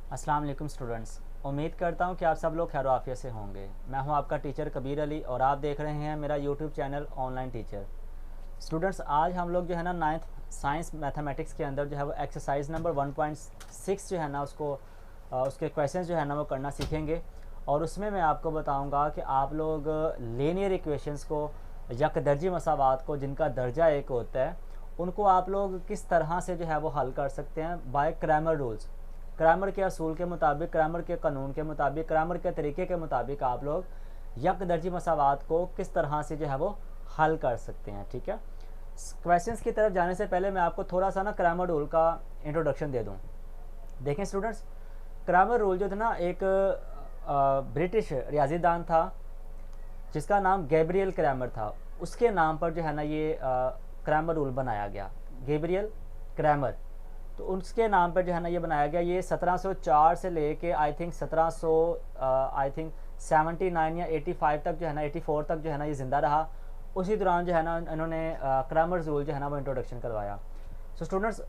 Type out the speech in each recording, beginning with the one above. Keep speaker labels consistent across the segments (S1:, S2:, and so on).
S1: अस्सलाम वालेकुम स्टूडेंट्स। उम्मीद करता हूँ कि आप सब लोग खैर आफियत से होंगे। मैं हूँ आपका टीचर कबीर अली और आप देख रहे हैं मेरा YouTube channel online teacher. Students, आज हम लोग जो है ना 9th साइंस मैथमेटिक्स के अंदर जो है वो एक्सरसाइज नंबर 1.6 जो है ना उसके क्वेश्चंस जो है ना वो करना सीखेंगे। और उसमें मैं आपको बताऊंगा कि आप लोग लीनियर इक्वेशंस को या दर्जी मसावात को जिनका दर्जा एक होता है उनको आप लोग किस तरह से जो है वो हल कर सकते हैं बाय क्रैमर रूल्स। क्रैमर के असूल के मुताबिक, क्रैमर के कानून के मुताबिक, क्रैमर के तरीके के मुताबिक आप लोग दर्जी मसावात को किस तरह से जो है वो हल कर सकते हैं। ठीक है, क्वेश्चंस की तरफ जाने से पहले मैं आपको थोड़ा सा ना क्रैमर रूल का इंट्रोडक्शन दे दूं। देखें स्टूडेंट्स, क्रैमर रूल जो था ना एक ब्रिटिश रियाजीदान था जिसका नाम गैब्रियल क्रैमर था। उसके नाम पर जो है ना ये क्रैमर रूल बनाया गया, गैब्रियल क्रैमर। तो उसके नाम पर जो है ना ये बनाया गया। ये 1704 से लेके आई थिंक 79 या 85 तक जो है ना 84 तक जो है ना ये ज़िंदा रहा। उसी दौरान जो है ना इन्होंने क्रैमर रूल जो है ना वो इंट्रोडक्शन करवाया। सो स्टूडेंट्स,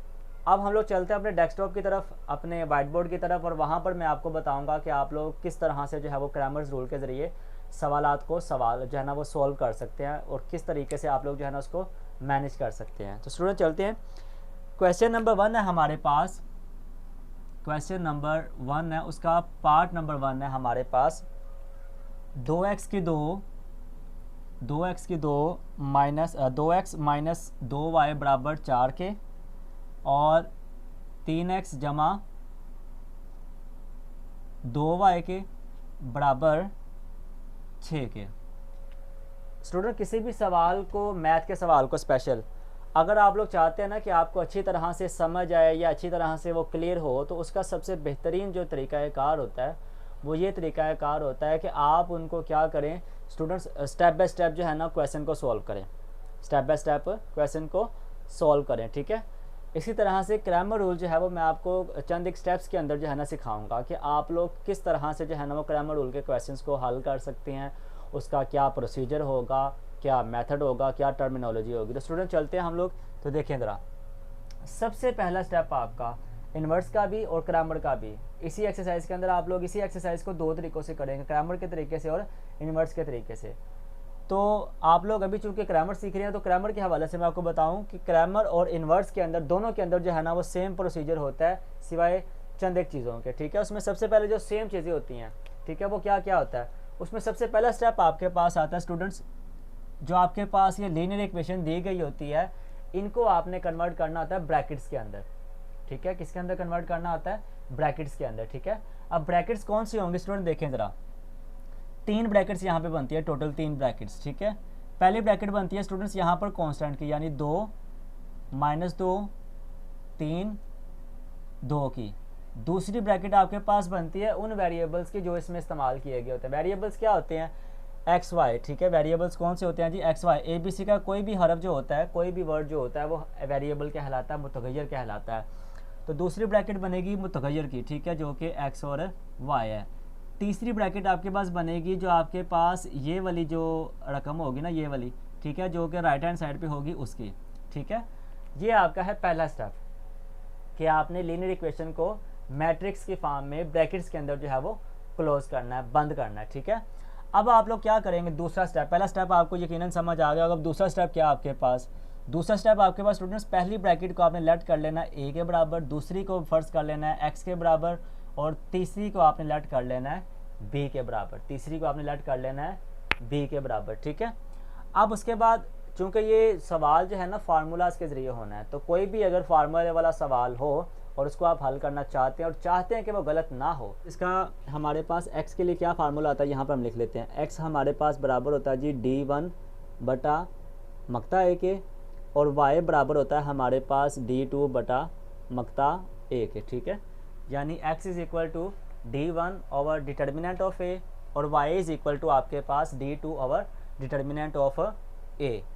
S1: अब हम लोग चलते हैं अपने डेस्कटॉप की तरफ, अपने वाइट बोर्ड की तरफ, और वहाँ पर मैं आपको बताऊँगा कि आप लोग किस तरह से जो है वो क्रैमर्स रूल के ज़रिए सवाल जो है ना वो सॉल्व कर सकते हैं और किस तरीके से आप लोग जो है ना उसको मैनेज कर सकते हैं। तो स्टूडेंट चलते हैं। क्वेश्चन नंबर 1 है हमारे पास, क्वेश्चन नंबर 1 है, उसका पार्ट नंबर 1 है हमारे पास 2x की 2 माइनस 2x माइनस 2y बराबर 4 के और 3x जमा 2y के बराबर 6 के। स्टूडेंट, किसी भी सवाल को, मैथ के सवाल को स्पेशल, अगर आप लोग चाहते हैं ना कि आपको अच्छी तरह से समझ आए या अच्छी तरह से वो क्लियर हो, तो उसका सबसे बेहतरीन जो तरीक़ाकार होता है वो ये तरीक़ाकार होता है कि आप उनको क्या करें स्टूडेंट्स, स्टेप बाय स्टेप जो है ना क्वेश्चन को सॉल्व करें, स्टेप बाय स्टेप क्वेश्चन को सॉल्व करें। ठीक है, इसी तरह से क्रैमर रूल जो है वो मैं आपको चंद एक स्टेप्स के अंदर जो है ना सिखाऊंगा कि आप लोग किस तरह से जो है ना वो क्रैमर रूल के क्वेश्चंस को हल कर सकते हैं, उसका क्या प्रोसीजर होगा, क्या मेथड होगा, क्या टर्मिनोलॉजी होगी। तो स्टूडेंट चलते हैं हम लोग। तो देखें ज़रा, सबसे पहला स्टेप आपका इन्वर्स का भी और क्रैमर का भी, इसी एक्सरसाइज के अंदर आप लोग इसी एक्सरसाइज को दो तरीक़ों से करेंगे, क्रैमर के तरीके से और इन्वर्स के तरीके से। तो आप लोग अभी चूँकि क्रैमर सीख रहे हैं तो क्रैमर के हवाले से मैं आपको बताऊं कि क्रैमर और इन्वर्स के अंदर, दोनों के अंदर जो है ना वो सेम प्रोसीजर होता है सिवाय चंद एक चीज़ों के। ठीक है, उसमें सबसे पहले जो सेम चीज़ें होती हैं, ठीक है, वो क्या क्या होता है, उसमें सबसे पहला स्टेप आपके पास आता है स्टूडेंट्स, जो आपके पास ये लीनियर इक्वेशन दी गई होती है, इनको आपने कन्वर्ट करना होता है ब्रैकेट्स के अंदर। ठीक है, किसके अंदर कन्वर्ट करना होता है, ब्रैकेट्स के अंदर। ठीक है, अब ब्रैकेट्स कौन सी होंगे स्टूडेंट, देखें ज़रा, 3 ब्रैकेट्स यहाँ पे बनती है, टोटल 3 ब्रैकेट्स। ठीक है, पहली ब्रैकेट बनती है स्टूडेंट्स यहाँ पर कांस्टेंट की, यानी 2 माइनस 2 3 2 की। दूसरी ब्रैकेट आपके पास बनती है उन वेरिएबल्स की जो इसमें इस्तेमाल किए गए होते हैं। वेरिएबल्स क्या होते हैं, एक्स वाई। ठीक है, वेरिएबल्स कौन से होते हैं जी, X Y. A B C का कोई भी हरफ जो होता है, कोई भी वर्ड जो होता है वो वेरिएबल कहलाता है, मुतगय्यर कहलाता है। तो दूसरी ब्रैकेट बनेगी मुतगय्यर की, ठीक है, जो कि एक्स और वाई है। तीसरी ब्रैकेट आपके पास बनेगी जो आपके पास ये वाली जो रकम होगी ना, ये वाली, ठीक है, जो कि राइट हैंड साइड पे होगी उसकी। ठीक है, ये आपका है पहला स्टेप कि आपने लीनियर इक्वेशन को मैट्रिक्स की फॉर्म में ब्रैकेट्स के अंदर जो है वो क्लोज करना है, बंद करना है। ठीक है, अब आप लोग क्या करेंगे, दूसरा स्टेप, पहला स्टेप आपको यकीनन समझ आ गया। अब दूसरा स्टेप क्या आपके पास, दूसरा स्टेप आपके पास स्टूडेंट्स, पहली ब्रैकेट को आपने लेट कर लेना है ए के बराबर, दूसरी को फर्स्ट कर लेना है एक्स के बराबर, और तीसरी को आपने लेट कर लेना है बी के बराबर, तीसरी को आपने लेट कर लेना है बी के बराबर। ठीक है, अब उसके बाद चूंकि ये सवाल जो है ना फार्मूलाज के ज़रिए होना है, तो कोई भी अगर फार्मूले वाला सवाल हो और उसको आप हल करना चाहते हैं और चाहते हैं कि वो गलत ना हो, इसका हमारे पास x के लिए क्या फार्मूला आता है, यहाँ पर हम लिख लेते हैं। x हमारे पास बराबर होता है जी d1 बटा मक्ता ए के, और y बराबर होता है हमारे पास d2 बटा मक्ता ए के। ठीक है, यानी x is equal to d1 over determinant of a और y इज़ इक्वल टू आपके पास d2 over determinant of a।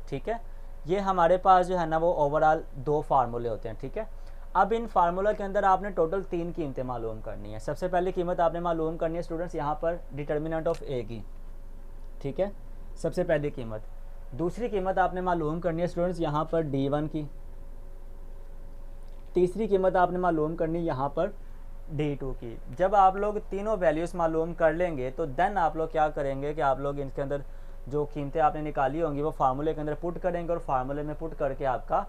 S1: ठीक है, ये हमारे पास जो है ना वो ओवरऑल 2 फार्मूले होते हैं। ठीक है, अब इन फार्मूला के अंदर आपने टोटल 3 कीमतें मालूम करनी है। सबसे पहली कीमत आपने मालूम करनी है स्टूडेंट्स यहाँ पर डिटर्मिनेंट ऑफ ए की। ठीक है, सबसे पहली कीमत। दूसरी कीमत आपने मालूम करनी है स्टूडेंट्स यहाँ पर d1 की। तीसरी कीमत आपने मालूम करनी है यहाँ पर D2 की। जब आप लोग तीनों वैल्यूज़ मालूम कर लेंगे तो देन आप लोग क्या करेंगे कि आप लोग इनके अंदर जो कीमतें आपने निकाली होंगी वो फार्मूले के अंदर पुट करेंगे और फार्मूले में पुट करके आपका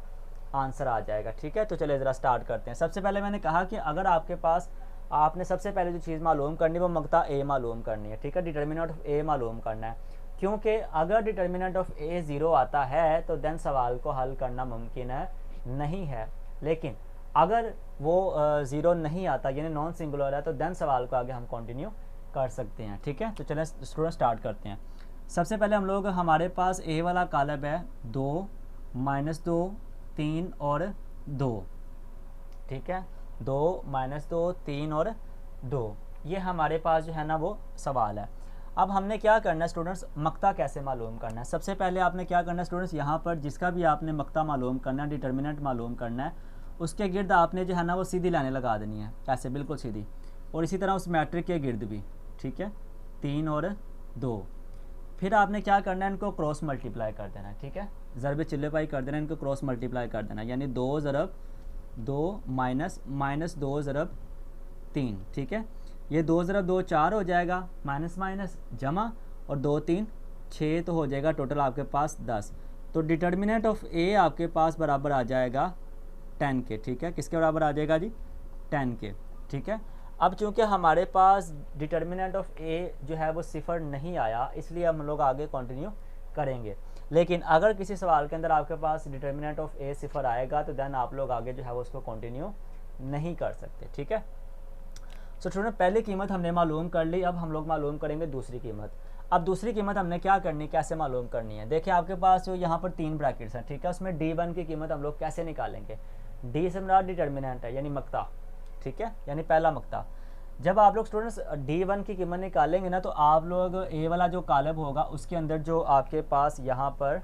S1: आंसर आ जाएगा। ठीक है, तो चलिए ज़रा स्टार्ट करते हैं। सबसे पहले मैंने कहा कि अगर आपके पास, आपने सबसे पहले जो चीज़ मालूम करनी है वो मकता ए मालूम करनी है। ठीक है, डिटर्मिनेंट ऑफ ए मालूम करना है, क्योंकि अगर डिटर्मिनेंट ऑफ ए 0 आता है तो देन सवाल को हल करना मुमकिन है नहीं है। लेकिन अगर वो 0 नहीं आता यानी नॉन सिंगुलर है तो देन सवाल को आगे हम कंटिन्यू कर सकते हैं। ठीक है, तो चलें स्टूडेंट स्टार्ट करते हैं। सबसे पहले हम लोग, हमारे पास ए वाला कालब है 2, -2, 3 और 2। ठीक है, 2, -2, 3 और 2, ये हमारे पास जो है ना वो सवाल है। अब हमने क्या करना है स्टूडेंट्स, मकता कैसे मालूम करना है। सबसे पहले आपने क्या करना है स्टूडेंट्स, यहाँ पर जिसका भी आपने मकता मालूम करना है, डिटर्मिनेंट मालूम करना है, उसके गिर्द आपने जो है ना वो सीधी लाइनें लगा देनी है, ऐसे बिल्कुल सीधी। और इसी तरह उस मैट्रिक के गिर्द भी। ठीक है, 3 और 2। फिर आपने क्या करना है, इनको क्रॉस मल्टीप्लाई कर देना है। ठीक है, ज़रब चिल्लेपाई कर देना है, इनको क्रॉस मल्टीप्लाई कर देना है, यानी 2 ज़रब 2 माइनस 2 ज़रब 3। ठीक है, ये 2 ज़रब 2 4 हो जाएगा, माइनस माइनस जमा, और 2 3 6, तो हो जाएगा टोटल आपके पास 10। तो डिटर्मिनेंट ऑफ ए आपके पास बराबर आ जाएगा 10 के। ठीक है, किसके बराबर आ जाएगा जी, 10 के। ठीक है, अब चूंकि हमारे पास डिटर्मिनेंट ऑफ ए जो है वो सिफर नहीं आया, इसलिए हम लोग आगे कंटिन्यू करेंगे। लेकिन अगर किसी सवाल के अंदर आपके पास डिटर्मिनेंट ऑफ ए सिफर आएगा तो देन आप लोग आगे जो है वो उसको कंटिन्यू नहीं कर सकते। ठीक है, सो स्टूडेंट पहली कीमत हमने मालूम कर ली, अब हम लोग मालूम करेंगे दूसरी कीमत। अब दूसरी कीमत हमने क्या करनी, कैसे मालूम करनी है। देखिए आपके पास जो यहाँ पर 3 ब्रैकेट्स हैं। ठीक है, उसमें D1 की कीमत हम लोग कैसे निकालेंगे। डी से हमारा डिटर्मिनेंट है यानी मकता। ठीक है, यानी पहला मकता। जब आप लोग स्टूडेंट्स D1 की कीमत निकालेंगे ना तो आप लोग ए वाला जो कॉलम होगा उसके अंदर जो आपके पास यहाँ पर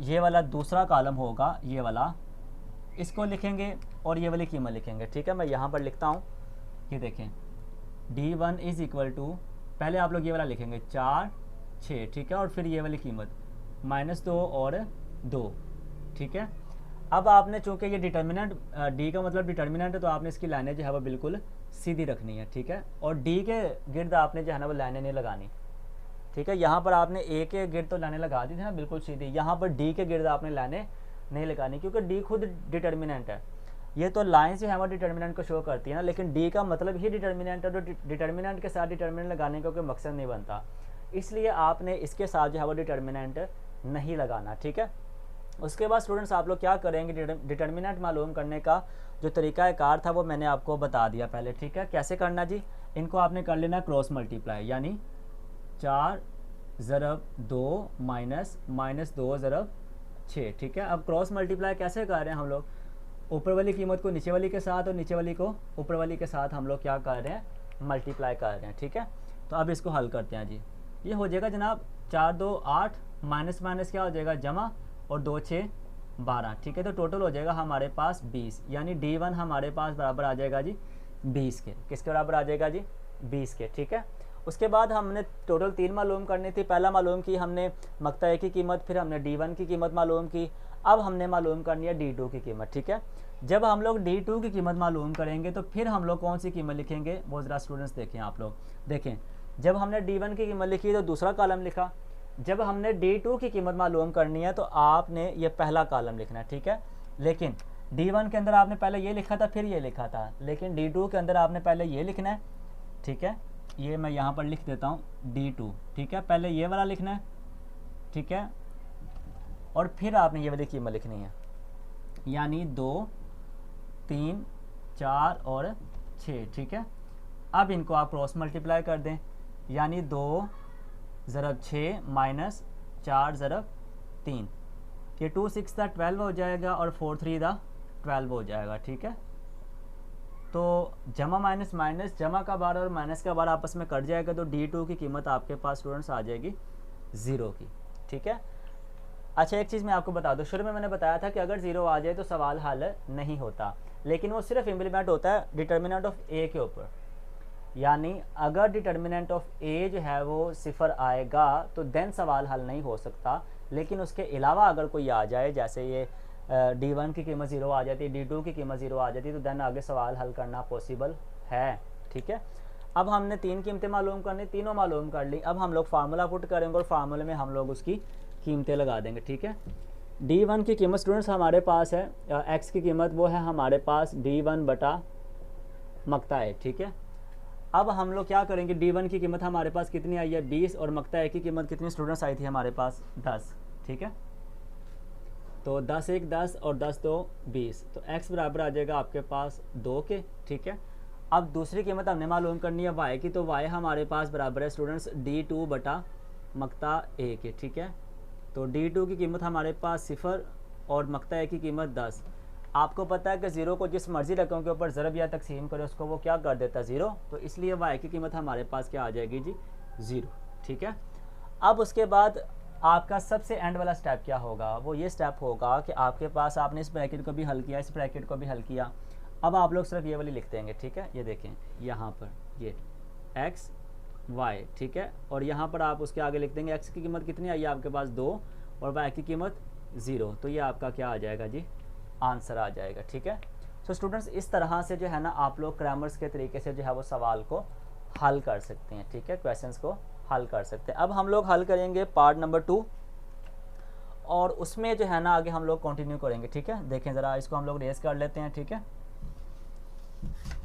S1: ये वाला दूसरा कॉलम होगा, ये वाला, इसको लिखेंगे और ये वाली कीमत लिखेंगे। ठीक है, मैं यहाँ पर लिखता हूँ, ये देखें D1 इज़ इक्वल टू, पहले आप लोग ये वाला लिखेंगे 4 6। ठीक है, और फिर ये वाली कीमत -2 और 2। ठीक है, अब आपने चूंकि ये डिटर्मिनेंट डी का मतलब डिटर्मिनेंट है तो आपने इसकी लाइनें जो है वो बिल्कुल सीधी रखनी है। ठीक है, और डी के गिर्द आपने जो है ना वो लाइनें नहीं लगानी। ठीक है, यहाँ पर आपने ए के गिर्द तो लाइनें लगा दी थी ना बिल्कुल सीधी, यहाँ पर डी के गिर्द आपने लाइनें नहीं लगानी, क्योंकि डी खुद डिटर्मिनेंट है। ये तो लाइन जो है वो डिटर्मिनेंट को शो करती है ना, लेकिन डी का मतलब ही डिटर्मिनेंट है, तो डिटर्मिनेंट के साथ डिटर्मिनेंट लगाने का कोई मकसद नहीं बनता, इसलिए आपने इसके साथ जो है वो डिटर्मिनेंट नहीं लगाना। ठीक है, उसके बाद स्टूडेंट्स आप लोग क्या करेंगे, डिटर्मिनेंट मालूम करने का जो तरीक़ाकार था वो मैंने आपको बता दिया पहले। ठीक है, कैसे करना जी, इनको आपने कर लेना क्रॉस मल्टीप्लाई, यानी 4 ज़रब 2 माइनस 2 ज़रब 6। ठीक है, अब क्रॉस मल्टीप्लाई कैसे कर रहे हैं हम लोग, ऊपर वाली कीमत को नीचे वाली के साथ और नीचे वाली को ऊपर वाली के साथ हम लोग क्या कर रहे हैं, मल्टीप्लाई कर रहे हैं। ठीक है, तो अब इसको हल करते हैं जी। ये हो जाएगा जनाब 4 2 8, माइनस माइनस क्या हो जाएगा जमा, और 2 6 12। ठीक है, तो टोटल हो जाएगा हमारे पास 20, यानी D1 हमारे पास बराबर आ जाएगा जी 20 के। किसके बराबर आ जाएगा जी, 20 के। ठीक है, उसके बाद हमने टोटल 3 मालूम करनी थी। पहला मालूम की हमने मकता ए की कीमत, फिर हमने D1 की कीमत मालूम की, अब हमने मालूम करनी है D2 की कीमत। ठीक है, जब हम लोग D2 की कीमत मालूम करेंगे तो फिर हम लोग कौन सी कीमत लिखेंगे, वो ज़रा स्टूडेंट्स देखें, आप लोग देखें। जब हमने D1 की कीमत लिखी तो दूसरा कॉलम लिखा, जब हमने D2 की कीमत मालूम करनी है तो आपने ये पहला कॉलम लिखना है। ठीक है, लेकिन D1 के अंदर आपने पहले ये लिखा था फिर ये लिखा था, लेकिन D2 के अंदर आपने पहले ये लिखना है। ठीक है, ये मैं यहाँ पर लिख देता हूँ D2। ठीक है, पहले ये वाला लिखना है। ठीक है, और फिर आपने ये वाली कीमत लिखनी है, यानी 2 3 4 और 6। ठीक है, अब इनको आप क्रॉस मल्टीप्लाई कर दें, यानी 2 ज़रब 6 माइनस 4 ज़रब 3, ये 2 6 का 12 हो जाएगा और 4 3 का 12 हो जाएगा। ठीक है, तो जमा माइनस माइनस, जमा का बार और माइनस का बार आपस में कट जाएगा, तो D2 की कीमत आपके पास स्टूडेंट्स आ जाएगी 0 की। ठीक है, अच्छा एक चीज़ मैं आपको बता दूं, शुरू में मैंने बताया था कि अगर 0 आ जाए तो सवाल हल नहीं होता, लेकिन वो सिर्फ इम्प्लीमेंट होता है डिटर्मिनेंट ऑफ ए के ऊपर। यानी अगर डिटर्मिनेंट ऑफ ए जो है वो सिफर आएगा तो देन सवाल हल नहीं हो सकता, लेकिन उसके अलावा अगर कोई आ जाए, जैसे ये D1 की कीमत 0 आ जाती है, D2 की कीमत 0 आ जाती है, तो देन आगे सवाल हल करना पॉसिबल है। ठीक है, अब हमने 3 कीमतें मालूम करनी, तीनों मालूम कर ली। अब हम लोग फार्मूला पुट करेंगे और फार्मूले में हम लोग उसकी कीमतें लगा देंगे। ठीक है, D1 की कीमत स्टूडेंट्स हमारे पास है, x की कीमत वो है हमारे पास D1 बटा मकता है। ठीक है, अब हम लोग क्या करेंगे, D1 की कीमत हमारे पास कितनी आई है 20 और मकता है की कीमत कितनी स्टूडेंट्स आई थी हमारे पास 10। ठीक है, तो 10 1 10 और 10 2 20, तो x बराबर आ जाएगा आपके पास 2 के। ठीक है, अब दूसरी कीमत हमने मालूम करनी है y की, तो y हमारे पास बराबर है स्टूडेंट्स D2 बटा मकता a के। ठीक है, तो D2 की कीमत हमारे पास 0 और मकता a की कीमत 10। आपको पता है कि 0 को जिस मर्जी रकम के ऊपर ज़रब या तकसीम करे उसको वो क्या कर देता है 0, तो इसलिए y की कीमत हमारे पास क्या आ जाएगी जी 0। ठीक है, अब उसके बाद आपका सबसे एंड वाला स्टेप क्या होगा, वो ये स्टेप होगा कि आपके पास आपने इस ब्रैकेट को भी हल किया, इस ब्रैकेट को भी हल किया। अब आप लोग सिर्फ ये वाली लिख देंगे। ठीक है, ये देखें यहाँ पर ये x y। ठीक है, और यहाँ पर आप उसके आगे लिख देंगे x की कीमत कितनी आई है आपके पास 2 और y की कीमत 0, तो ये आपका क्या आ जाएगा जी आंसर आ जाएगा। ठीक है, सो स्टूडेंट्स इस तरह से जो है ना आप लोग क्रैमर्स के तरीके से जो है वो सवाल को हल कर सकते हैं। ठीक है, क्वेश्चंस को हल कर सकते हैं। अब हम लोग हल करेंगे पार्ट नंबर 2 और उसमें जो है ना आगे हम लोग कंटिन्यू करेंगे। ठीक है, देखें ज़रा इसको हम लोग रेस कर लेते हैं। ठीक है,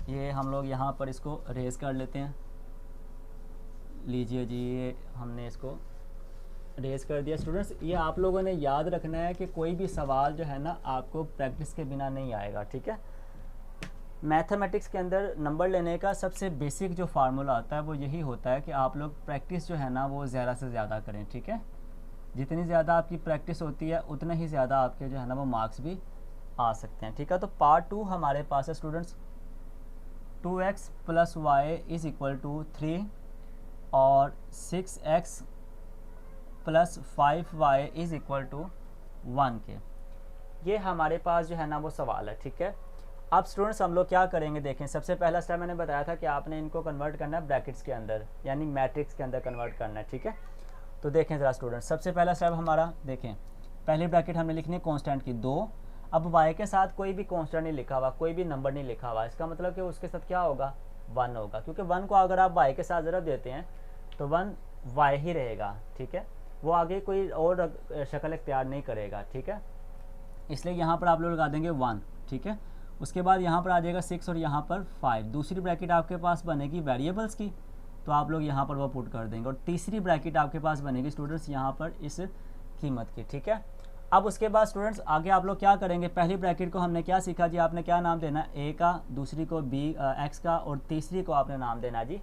S1: ये हम लोग यहाँ पर इसको रेस कर लेते हैं, लीजिए जी ये हमने इसको रेस कर दिया। स्टूडेंट्स ये आप लोगों ने याद रखना है कि कोई भी सवाल जो है ना आपको प्रैक्टिस के बिना नहीं आएगा। ठीक है, मैथमेटिक्स के अंदर नंबर लेने का सबसे बेसिक जो फार्मूला आता है वो यही होता है कि आप लोग प्रैक्टिस जो है ना वो ज़्यादा से ज़्यादा करें। ठीक है, जितनी ज़्यादा आपकी प्रैक्टिस होती है उतना ही ज़्यादा आपके जो है ना वो मार्क्स भी आ सकते हैं। ठीक है, तो पार्ट 2 हमारे पास है स्टूडेंट्स 2x + y = 3 और 6x + 5y = 1 के, ये हमारे पास जो है ना वो सवाल है। ठीक है, अब स्टूडेंट्स हम लोग क्या करेंगे, देखें सबसे पहला स्टेप मैंने बताया था कि आपने इनको कन्वर्ट करना है ब्रैकेट्स के अंदर, यानी मैट्रिक्स के अंदर कन्वर्ट करना है। ठीक है, तो देखें ज़रा स्टूडेंट्स सबसे पहला स्टेप हमारा, देखें पहली ब्रैकेट हमने लिखनी है कांस्टेंट की 2। अब y के साथ कोई भी कांस्टेंट नहीं लिखा हुआ, कोई भी नंबर नहीं लिखा हुआ, इसका मतलब कि उसके साथ क्या होगा 1 होगा, क्योंकि 1 को अगर आप y के साथ ज़रा देते हैं तो 1 y ही रहेगा। ठीक है, वो आगे कोई और शक्ल इख्तियार नहीं करेगा। ठीक है, इसलिए यहाँ पर आप लोग लगा देंगे 1। ठीक है, उसके बाद यहाँ पर आ जाएगा 6 और यहाँ पर 5। दूसरी ब्रैकेट आपके पास बनेगी वेरिएबल्स की, तो आप लोग यहाँ पर वो पुट कर देंगे, और तीसरी ब्रैकेट आपके पास बनेगी स्टूडेंट्स यहाँ पर इस कीमत की। ठीक है, अब उसके बाद स्टूडेंट्स आगे आप लोग क्या करेंगे, पहली ब्रैकेट को हमने क्या सीखा जी, आपने क्या नाम देना है a का, दूसरी को b x का, और तीसरी को आपने नाम देना जी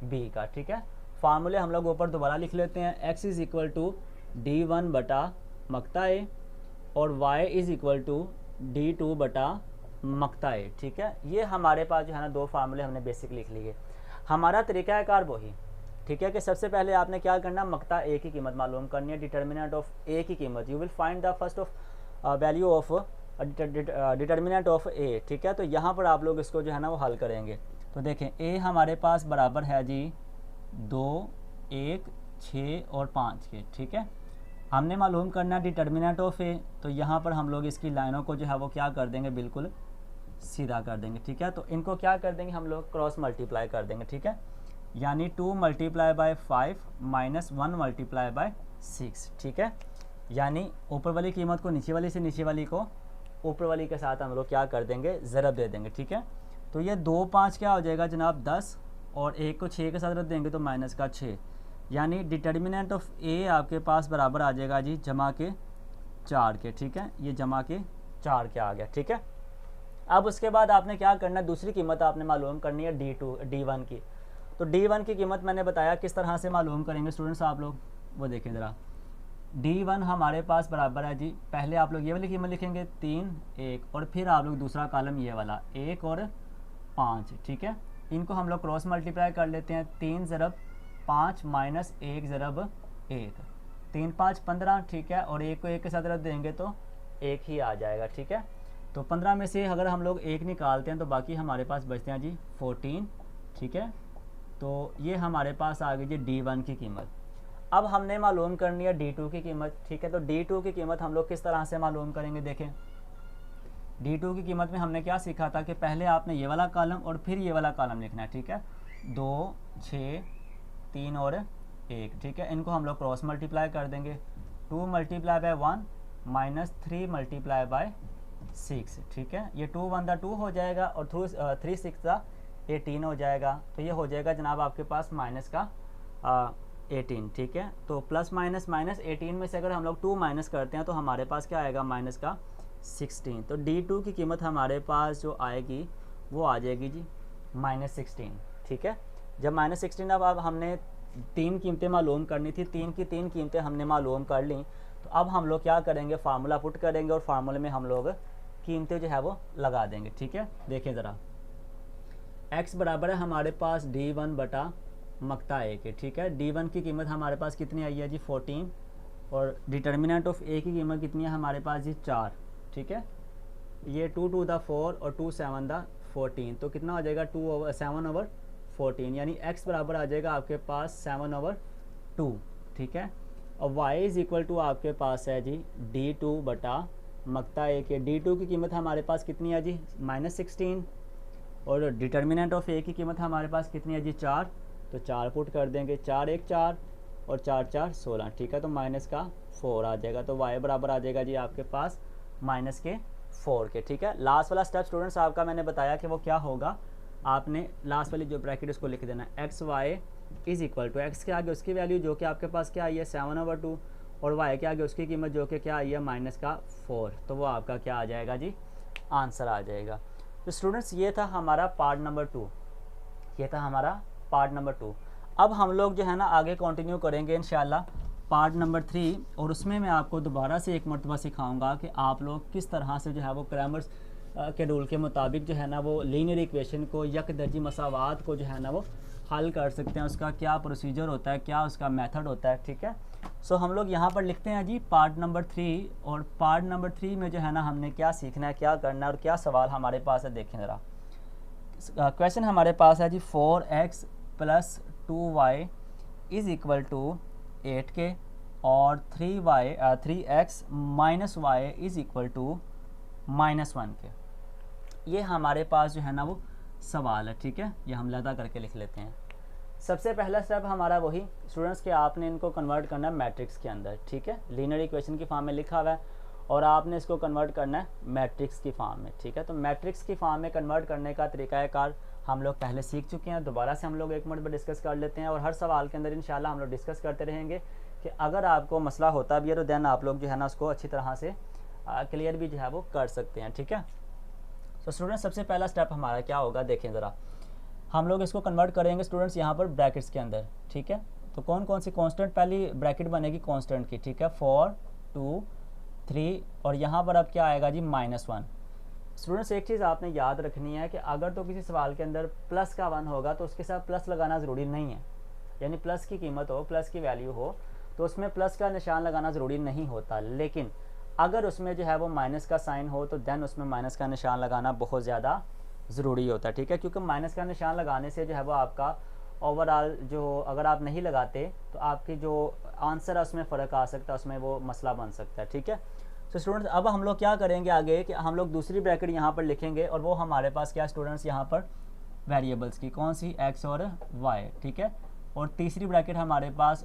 S1: b का। ठीक है, फार्मूले हम लोग ऊपर दोबारा लिख लेते हैं, x = D1 बटा मकता a और y = D2 बटा मकता a। ठीक है, ये हमारे पास जो है ना 2 फार्मूले हमने बेसिक लिख लिए। हमारा तरीक़ाकार वही, ठीक है, कि सबसे पहले आपने क्या करना, मकता a की कीमत मालूम करनी है, डिटर्मिनेंट ऑफ a की कीमत, you will find the first of value of determinant of a। ठीक है, तो यहाँ पर आप लोग इसको जो है ना वो हल करेंगे। तो देखें a हमारे पास बराबर है जी 2 1 6 और 5 के। ठीक है, हमने मालूम करना डिटर्मिनेंट ऑफ a, तो यहाँ पर हम लोग इसकी लाइनों को जो है वो क्या कर देंगे, बिल्कुल सीधा कर देंगे। ठीक है, तो इनको क्या कर देंगे, हम लोग क्रॉस मल्टीप्लाई कर देंगे। ठीक है, यानी 2 × 5 - 1 × 6। ठीक है, यानी ऊपर वाली कीमत को नीचे वाली से, नीचे वाली को ऊपर वाली के साथ हम लोग क्या कर देंगे, ज़रब दे देंगे। ठीक है, तो ये 2 5 क्या हो जाएगा जनाब 10, और 1 को 6 के साथ रख देंगे तो -6, यानी डिटर्मिनेंट ऑफ a आपके पास बराबर आ जाएगा जी जमा के 4 के। ठीक है, ये जमा के 4 के आ गया। ठीक है, अब उसके बाद आपने क्या करना है, दूसरी कीमत आपने मालूम करनी है D1 की। तो D1 की कीमत मैंने बताया किस तरह से मालूम करेंगे स्टूडेंट्स, आप लोग वो देखें ज़रा। D1 हमारे पास बराबर है जी, पहले आप लोग ये वाली कीमत लिखेंगे 3 1, और फिर आप लोग दूसरा कॉलम ये वाला 1 और 5। ठीक है, इनको हम लोग क्रॉस मल्टीप्लाई कर लेते हैं, 3 × 5 - 1 × 1, 3 5 15। ठीक है, और 1 को 1 के साथ रख देंगे तो 1 ही आ जाएगा। ठीक है, तो 15 में से अगर हम लोग 1 निकालते हैं तो बाकी हमारे पास बचते हैं जी 14। ठीक है, तो ये हमारे पास आ गई जी D1 की कीमत। अब हमने मालूम करनी है D2 की कीमत। ठीक है, तो D2 की कीमत हम लोग किस तरह से मालूम करेंगे, देखें D2 की कीमत में हमने क्या सीखा था कि पहले आपने ये वाला कॉलम और फिर ये वाला कॉलम लिखना है, ठीक है। 2, 6, 3 और 1, ठीक है। इनको हम लोग क्रॉस मल्टीप्लाई कर देंगे। 2 multiply by 1 minus 3 multiply by 6, ठीक है। ये 2 1 2 हो जाएगा और 3 6 18 हो जाएगा। तो ये हो जाएगा जनाब आपके पास माइनस का 18, ठीक है। तो प्लस माइनस माइनस 18 में से अगर हम लोग 2 माइनस करते हैं तो हमारे पास क्या आएगा, माइनस का 16। तो D2 की कीमत हमारे पास जो आएगी वो आ जाएगी जी -16, ठीक है। जब -16 अब हमने 3 कीमतें मालूम करनी थी, 3 की 3 कीमतें हमने मालूम कर ली। तो अब हम लोग क्या करेंगे, फार्मूला पुट करेंगे और फार्मूले में हम लोग कीमतें जो है वो लगा देंगे, ठीक है। देखिए ज़रा, x बराबर है हमारे पास D1 बटा मक्ता A के, ठीक है। D1 की कीमत हमारे पास कितनी आई है जी 14 और डिटर्मिनेंट ऑफ A की कीमत कितनी है हमारे पास जी 4, ठीक है। ये 2 to the 4 और 2 7 the 14, तो कितना हो जाएगा 7/14, यानी x बराबर आ जाएगा आपके पास 7/2, ठीक है। और y इज़ इक्वल टू आपके पास है जी D2 बटा मक्ता A के। D2 की कीमत हमारे पास कितनी है जी -16 और डिटर्मिनेंट ऑफ A की कीमत हमारे पास कितनी है जी 4, तो 4 पुट कर देंगे। 4 1 4 और 4 4 16, ठीक है। तो माइनस का 4 आ जाएगा। तो y बराबर आ जाएगा जी आपके पास -4 के, ठीक है। लास्ट वाला स्टेप स्टूडेंट्स आपका मैंने बताया कि वो क्या होगा, आपने लास्ट वाली जो ब्रैकेट उसको लिख देना है। XY is equal to x के आगे उसकी वैल्यू जो कि आपके पास क्या आई है 7/2 और y के आगे उसकी कीमत जो कि क्या आई है -4, तो वो आपका क्या आ जाएगा जी, आंसर आ जाएगा। तो स्टूडेंट्स ये था हमारा पार्ट नंबर 2, ये था हमारा पार्ट नंबर 2। अब हम लोग जो है ना आगे कंटिन्यू करेंगे इंशाल्लाह पार्ट नंबर 3, और उसमें मैं आपको दोबारा से एक मरतबा सिखाऊंगा कि आप लोग किस तरह से जो है वो क्रैमर्स के रूल के मुताबिक जो है ना वो लीनियर इक्वेशन को, यकदर्जी मसावात को जो है ना वो हल कर सकते हैं। उसका क्या प्रोसीजर होता है, क्या उसका मेथड होता है, ठीक है। सो हम लोग यहाँ पर लिखते हैं जी पार्ट नंबर 3, और पार्ट नंबर 3 में जो है ना हमने क्या सीखना है, क्या करना है और क्या सवाल हमारे पास है। देखें ज़रा, क्वेश्चन हमारे पास है जी 4x + 2y is equal to 8 के और 3x - y is equal to -1 के। ये हमारे पास जो है ना वो सवाल है, ठीक है। ये हम लदा करके लिख लेते हैं। सबसे पहला स्टेप हमारा वही स्टूडेंट्स के आपने इनको कन्वर्ट करना है मैट्रिक्स के अंदर, ठीक है। लीनियर इक्वेशन की फॉर्म में लिखा हुआ है और आपने इसको कन्वर्ट करना है मैट्रिक्स की फॉर्म में, ठीक है। तो मैट्रिक्स की फॉर्म में कन्वर्ट करने का तरीक़ाकार हम लोग पहले सीख चुके हैं, दोबारा से हम लोग एक मिनट में डिस्कस कर लेते हैं और हर सवाल के अंदर इंशाल्लाह हम लोग डिस्कस करते रहेंगे कि अगर आपको मसला होता भी है तो देन आप लोग जो है ना उसको अच्छी तरह से क्लियर भी जो है वो कर सकते हैं, ठीक है। तो स्टूडेंट्स सबसे पहला स्टेप हमारा क्या होगा, देखें ज़रा, हम लोग इसको कन्वर्ट करेंगे स्टूडेंट्स यहाँ पर ब्रैकेट्स के अंदर, ठीक है। तो कौन कौन सी कांस्टेंट, पहली ब्रैकेट बनेगी कांस्टेंट की, ठीक है, 4 2 3 और यहाँ पर अब क्या आएगा जी -1। स्टूडेंट्स एक चीज़ आपने याद रखनी है कि अगर तो किसी सवाल के अंदर प्लस का 1 होगा तो उसके साथ प्लस लगाना ज़रूरी नहीं है, यानी प्लस की कीमत हो, प्लस की वैल्यू हो तो उसमें प्लस का निशान लगाना ज़रूरी नहीं होता। लेकिन अगर उसमें जो है वो माइनस का साइन हो तो देन उसमें माइनस का निशान लगाना बहुत ज़्यादा ज़रूरी होता है, ठीक है। क्योंकि माइनस का निशान लगाने से जो है वो आपका ओवरऑल जो, अगर आप नहीं लगाते तो आपकी जो आंसर है उसमें फ़र्क आ सकता है, उसमें वो मसला बन सकता है, ठीक है। तो स्टूडेंट्स अब हम लोग क्या करेंगे आगे कि हम लोग दूसरी ब्रैकेट यहाँ पर लिखेंगे और वो हमारे पास क्या स्टूडेंट्स यहाँ पर वेरिएबल्स की, कौन सी, x और y, ठीक है। और तीसरी ब्रैकेट हमारे पास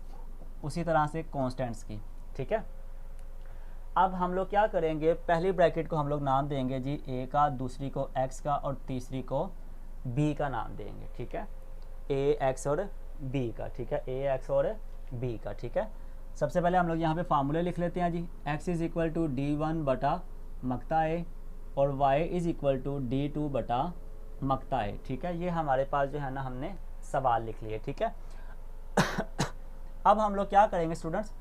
S1: उसी तरह से कॉन्स्टेंट्स की, ठीक है। अब हम लोग क्या करेंगे, पहली ब्रैकेट को हम लोग नाम देंगे जी a का, दूसरी को x का और तीसरी को b का नाम देंगे, ठीक है। a x और b का, ठीक है, a x और b का, ठीक है। सबसे पहले हम लोग यहाँ पे फार्मूले लिख लेते हैं जी, x is equal to D1 बटा मक्ता a और y is equal to D2 बटा मक्ता a, ठीक है। ये हमारे पास जो है ना हमने सवाल लिख लिए, ठीक है। अब हम लोग क्या करेंगे स्टूडेंट्स,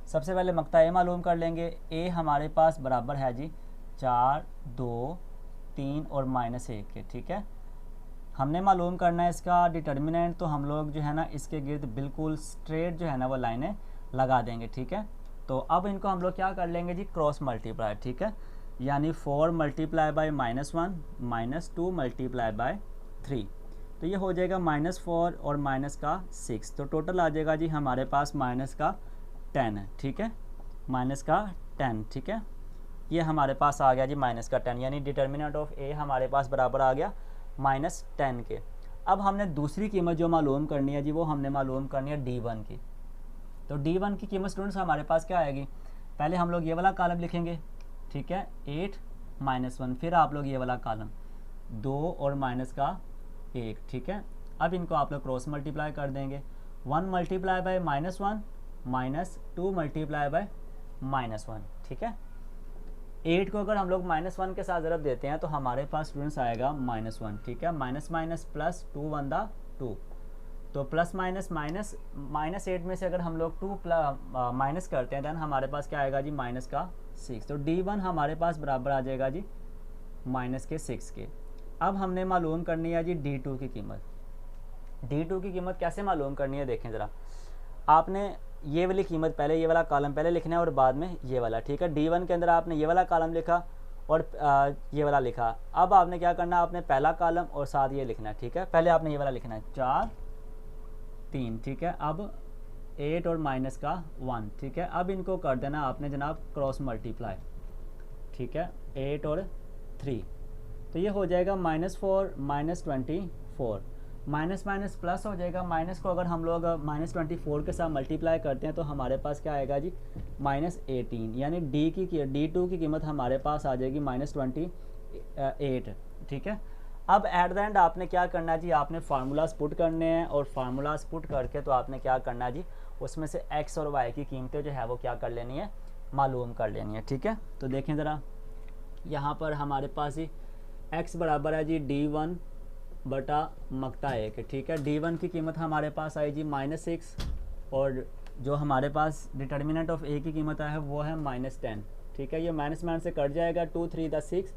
S1: सबसे पहले मक्ता a मालूम कर लेंगे। a हमारे पास बराबर है जी 4 2 3 और -1 के, ठीक है। हमने मालूम करना है इसका डिटर्मिनेंट, तो हम लोग जो है ना इसके गिर्द बिल्कुल स्ट्रेट जो है ना वो लाइनें लगा देंगे, ठीक है। तो अब इनको हम लोग क्या कर लेंगे जी, क्रॉस मल्टीप्लाई, ठीक है। यानी 4 मल्टीप्लाई बाय -1 -2 मल्टीप्लाई बाय 3, तो ये हो जाएगा -4 और -6, तो टोटल आ जाएगा जी हमारे पास -10 है, ठीक है, -10, ठीक है। ये हमारे पास आ गया जी माइनस का 10, यानी डिटर्मिनेंट ऑफ ए हमारे पास बराबर आ गया -10 के। अब हमने दूसरी कीमत जो मालूम करनी है जी, वो हमने मालूम करनी है D1 की। तो D1 की कीमत स्टूडेंट्स हमारे पास क्या आएगी, पहले हम लोग ये वाला कॉलम लिखेंगे, ठीक है, 8 -1, फिर आप लोग ये वाला कॉलम 2 और माइनस का 1, ठीक है। अब इनको आप लोग क्रॉस मल्टीप्लाई कर देंगे, 1 मल्टीप्लाई बाय -1 -2 मल्टीप्लाई बाय -1, ठीक है। 8 को अगर हम लोग -1 के साथ ज़रब देते हैं तो हमारे पास स्टूडेंट्स आएगा -1, ठीक है, माइनस माइनस प्लस 2 1 दा 2, तो प्लस माइनस माइनस -8 में से अगर हम लोग 2 माइनस करते हैं देन हमारे पास क्या आएगा जी माइनस का 6, तो D1 हमारे पास बराबर आ जाएगा जी -6 के। अब हमने मालूम करनी है जी D2 की कीमत। D2 की कीमत कैसे मालूम करनी है देखें ज़रा, आपने ये वाली कीमत पहले, ये वाला कॉलम पहले लिखना है और बाद में ये वाला, ठीक है। D1 के अंदर आपने ये वाला कॉलम लिखा और ये वाला लिखा। अब आपने क्या करना है, आपने पहला कॉलम और साथ ये लिखना है, ठीक है। पहले आपने ये वाला लिखना है 4 3, ठीक है। अब 8 और माइनस का 1, ठीक है। अब इनको कर देना आपने जनाब क्रॉस मल्टीप्लाई, ठीक है, 8 और 3, तो ये हो जाएगा -4 -24, माइनस माइनस प्लस हो जाएगा। माइनस को अगर हम लोग -24 के साथ मल्टीप्लाई करते हैं तो हमारे पास क्या आएगा जी -18, यानी D2 की कीमत हमारे पास आ जाएगी -28, ठीक है। अब एट द एंड आपने क्या करना है जी, आपने फार्मूलाज पुट करने हैं और फार्मूलाज पुट करके तो आपने क्या करना है जी, उसमें से x और y की कीमतें जो है वो क्या कर लेनी है, मालूम कर लेनी है, ठीक है। तो देखें ज़रा, यहाँ पर हमारे पास ही x बराबर है जी D1 बटा मकता 1, ठीक है। D1 की कीमत हमारे पास आई जी -6 और जो हमारे पास डिटर्मिनेंट ऑफ a की कीमत है वो है -10, ठीक है। ये माइनस से कट जाएगा, 2 3 दा 6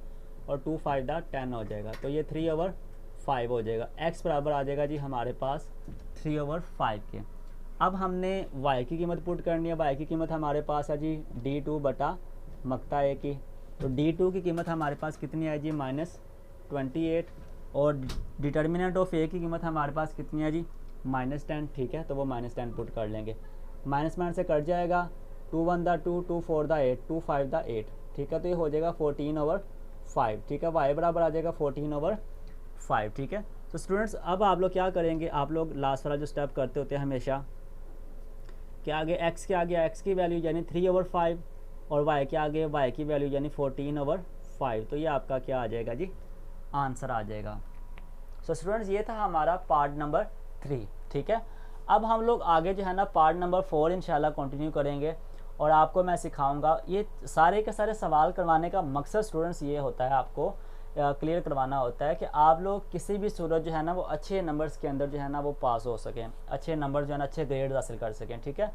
S1: और 2 5 दा 10 हो जाएगा, तो ये 3/5 हो जाएगा। x बराबर आ जाएगा जी हमारे पास 3/5 के। अब हमने y की कीमत पुट करनी है, y की कीमत हमारे पास है जी D2 बटा मकता a की, तो D2 की कीमत हमारे पास कितनी है जी -28 और डिटर्मिनेंट ऑफ a की कीमत हमारे पास कितनी है जी -10, ठीक है। तो वो -10 पुट कर लेंगे, माइनस से कट जाएगा, 2 1 दा 2 2 4 दा 8 2 5 दा 8, ठीक है। तो ये हो जाएगा 14/5, ठीक है। y बराबर आ जाएगा 14/5, ठीक है। तो स्टूडेंट्स अब आप लोग क्या करेंगे, आप लोग लास्ट वाला जो स्टेप करते होते हैं हमेशा कि आगे x के आगे x की वैल्यू यानी 3/5 और y के आगे y की वैल्यू यानी 14/5, तो ये आपका क्या आ जाएगा जी, आंसर आ जाएगा। सो स्टूडेंट्स ये था हमारा पार्ट नंबर 3, ठीक है। अब हम लोग आगे जो है ना पार्ट नंबर 4 इंशाल्लाह कंटिन्यू करेंगे और आपको मैं सिखाऊंगा। ये सारे के सारे सवाल करवाने का मकसद स्टूडेंट्स ये होता है, आपको क्लियर करवाना होता है कि आप लोग किसी भी सूरत जो है ना वो अच्छे नंबर्स के अंदर जो है ना वो पास हो सकें, अच्छे नंबर जो है ना अच्छे ग्रेड हासिल कर सकें, ठीक है।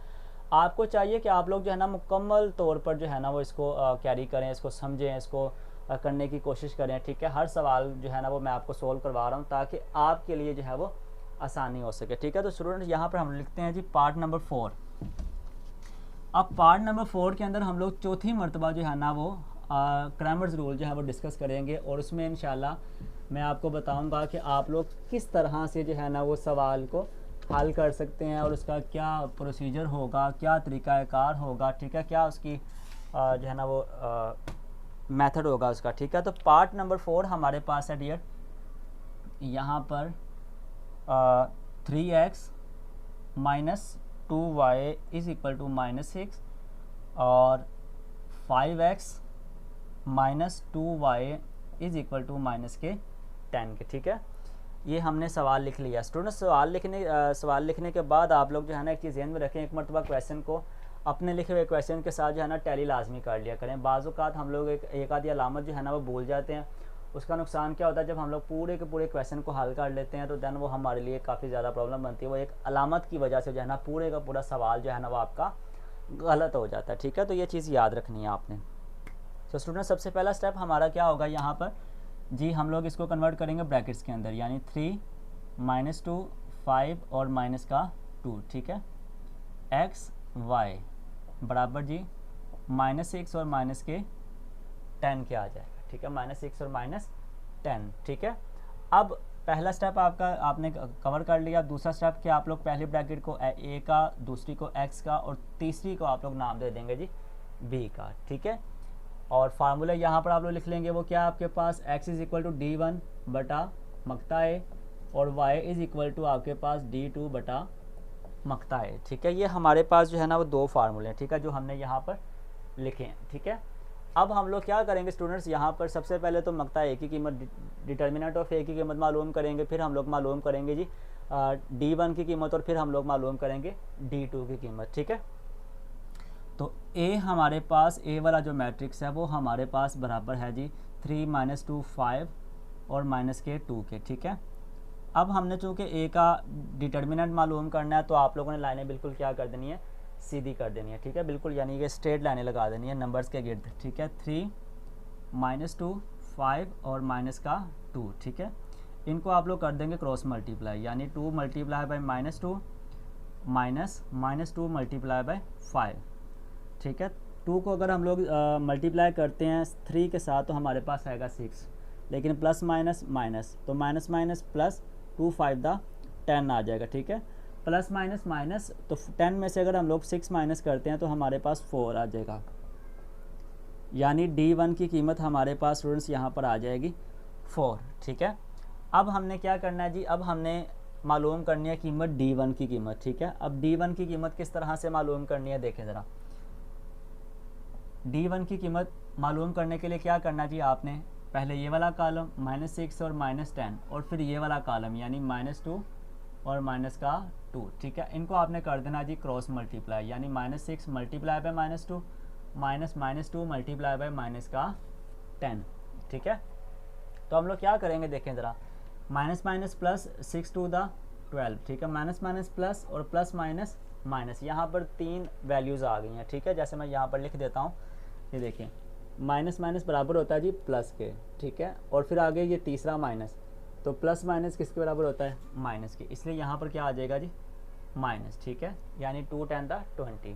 S1: आपको चाहिए कि आप लोग जो है ना मुकम्मल तौर पर जो है ना वो इसको कैरी करें, इसको समझें, इसको करने की कोशिश करें, ठीक है। हर सवाल जो है ना वो मैं आपको सोल्व करवा रहा हूँ ताकि आपके लिए जो है वो आसानी हो सके, ठीक है। तो स्टूडेंट्स यहाँ पर हम लिखते हैं जी पार्ट नंबर 4। अब पार्ट नंबर 4 के अंदर हम लोग चौथी मरतबा जो है ना वो क्रैमर्स रूल जो है वो डिस्कस करेंगे और उसमें इंशाल्लाह मैं आपको बताऊंगा कि आप लोग किस तरह से जो है ना वो सवाल को हल कर सकते हैं और उसका क्या प्रोसीजर होगा, क्या तरीक़ाकार होगा, ठीक है, क्या उसकी जो है ना वो मेथड होगा उसका, ठीक है। तो पार्ट नंबर 4 हमारे पास है डियर, यहाँ पर 3x - 2y is equal to -6 और 5x - 2y is equal to -10 के, ठीक है। ये हमने सवाल लिख लिया स्टूडेंट। सवाल लिखने के बाद आप लोग जो है ना एक चीज़ ध्यान में रखें, एक मरतबा क्वेश्चन को अपने लिखे हुए क्वेश्चन के साथ जो है ना टैली लाजमी कर लिया करें। बाज़-औक़ात हम लोग एक आधी अलामत जो है ना वो भूल जाते हैं, उसका नुकसान क्या होता है, जब हम लोग पूरे के पूरे क्वेश्चन को हल कर लेते हैं तो दैन वो हमारे लिए काफ़ी ज़्यादा प्रॉब्लम बनती है। वो एक अलामत की वजह से जो है ना पूरे का पूरा सवाल जो है ना वो आपका गलत हो जाता है, ठीक है। तो ये चीज़ याद रखनी है आपने। तो स्टूडेंट सबसे पहला स्टेप हमारा क्या होगा, यहाँ पर जी हम लोग इसको कन्वर्ट करेंगे ब्रैकेट्स के अंदर, यानी 3 - 2 5 और माइनस का 2, ठीक है। x y बराबर जी -6 और माइनस के 10 के आ जाएगा, ठीक है, -6 और -10, ठीक है। अब पहला स्टेप आपका आपने कवर कर लिया। दूसरा स्टेप कि आप लोग पहले ब्रैकेट को a का, दूसरी को x का और तीसरी को आप लोग नाम दे देंगे जी b का, ठीक है। और फार्मूला यहाँ पर आप लोग लिख लेंगे, वो क्या है आपके पास, x is equal to d1 बटा मक्ता ए और y इज इक्वल टू आपके पास d2 बटा मक्ता ए। ठीक है, ये हमारे पास जो है ना वो दो फार्मूले हैं, ठीक है, जो हमने यहाँ पर लिखे हैं। ठीक है, अब हम लोग क्या करेंगे स्टूडेंट्स, यहाँ पर सबसे पहले तो मक्ता ए की कीमत, डिटर्मिनेंट ऑफ ए की कीमत मालूम करेंगे, फिर हम लोग मालूम करेंगे जी d1 की कीमत, और फिर हम लोग मालूम करेंगे d2 की कीमत। ठीक है, तो ए हमारे पास, ए वाला जो मैट्रिक्स है वो हमारे पास बराबर है जी 3 - 2 5 और माइनस के 2 के। ठीक है, अब हमने चूँकि ए का डिटर्मिनेंट मालूम करना है तो आप लोगों ने लाइनें बिल्कुल क्या कर देनी है, सीधी कर देनी है। ठीक है, बिल्कुल यानी कि स्ट्रेट लाइनें लगा देनी है नंबर्स के गिर्द। ठीक है, 3 - 2 5 और माइनस का 2। ठीक है, इनको आप लोग कर देंगे क्रॉस मल्टीप्लाई, यानी 2 multiply by -2 minus -2 multiply by 5। ठीक है, 2 को अगर हम लोग मल्टीप्लाई करते हैं 3 के साथ तो हमारे पास आएगा 6, लेकिन प्लस माइनस माइनस, तो माइनस माइनस प्लस 2 5 दा 10 आ जाएगा। ठीक है, प्लस माइनस माइनस, तो 10 में से अगर हम लोग 6 माइनस करते हैं तो हमारे पास 4 आ जाएगा, यानी d1 की कीमत हमारे पास स्टूडेंट्स यहाँ पर आ जाएगी 4। ठीक है, अब हमने क्या करना है जी, अब हमने मालूम करनी है कीमत d1 की कीमत। ठीक है, अब d1 की कीमत किस तरह से मालूम करनी है, देखें ज़रा। d1 की कीमत मालूम करने के लिए क्या करना जी, आपने पहले ये वाला कॉलम -6 और -10 और फिर ये वाला कॉलम यानी -2 और माइनस का 2। ठीक है, इनको आपने कर देना जी क्रॉस मल्टीप्लाई, यानी -6 multiply by -2 -2 multiply by minus का 10। ठीक है, तो हम लोग क्या करेंगे देखें ज़रा, minus minus plus 6 to the 12। ठीक है, माइनस माइनस प्लस और प्लस माइनस माइनस, यहाँ पर 3 वैल्यूज़ आ गई हैं। ठीक है, जैसे मैं यहाँ पर लिख देता हूँ, ये देखें, माइनस माइनस बराबर होता है जी प्लस के। ठीक है, और फिर आगे ये तीसरा माइनस, तो प्लस माइनस किसके बराबर होता है, माइनस के, इसलिए यहाँ पर क्या आ जाएगा जी माइनस। ठीक है, यानी 2 10 20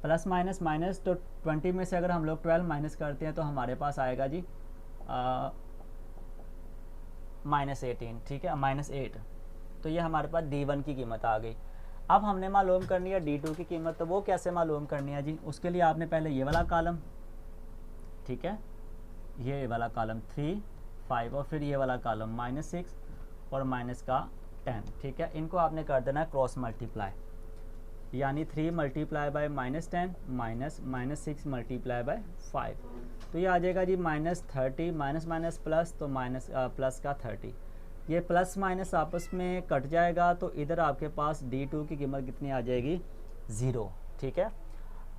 S1: प्लस माइनस माइनस, तो 20 में से अगर हम लोग 12 माइनस करते हैं तो हमारे पास आएगा जी -18। ठीक है, -8, तो ये हमारे पास d1 की कीमत आ गई। अब हमने मालूम करनी है d2 की कीमत, तो वो कैसे मालूम करनी है जी, उसके लिए आपने पहले ये वाला कॉलम, ठीक है, ये वाला कॉलम 3 5 और फिर ये वाला कॉलम -6 और माइनस का 10। ठीक है, इनको आपने कर देना है क्रॉस मल्टीप्लाई, यानी 3 multiply by -10 minus -6 multiply by 5, तो ये आ जाएगा जी -30, माइनस माइनस प्लस, तो माइनस प्लस का 30। ये प्लस माइनस आपस में कट जाएगा, तो इधर आपके पास d2 की कीमत कितनी आ जाएगी, 0। ठीक है,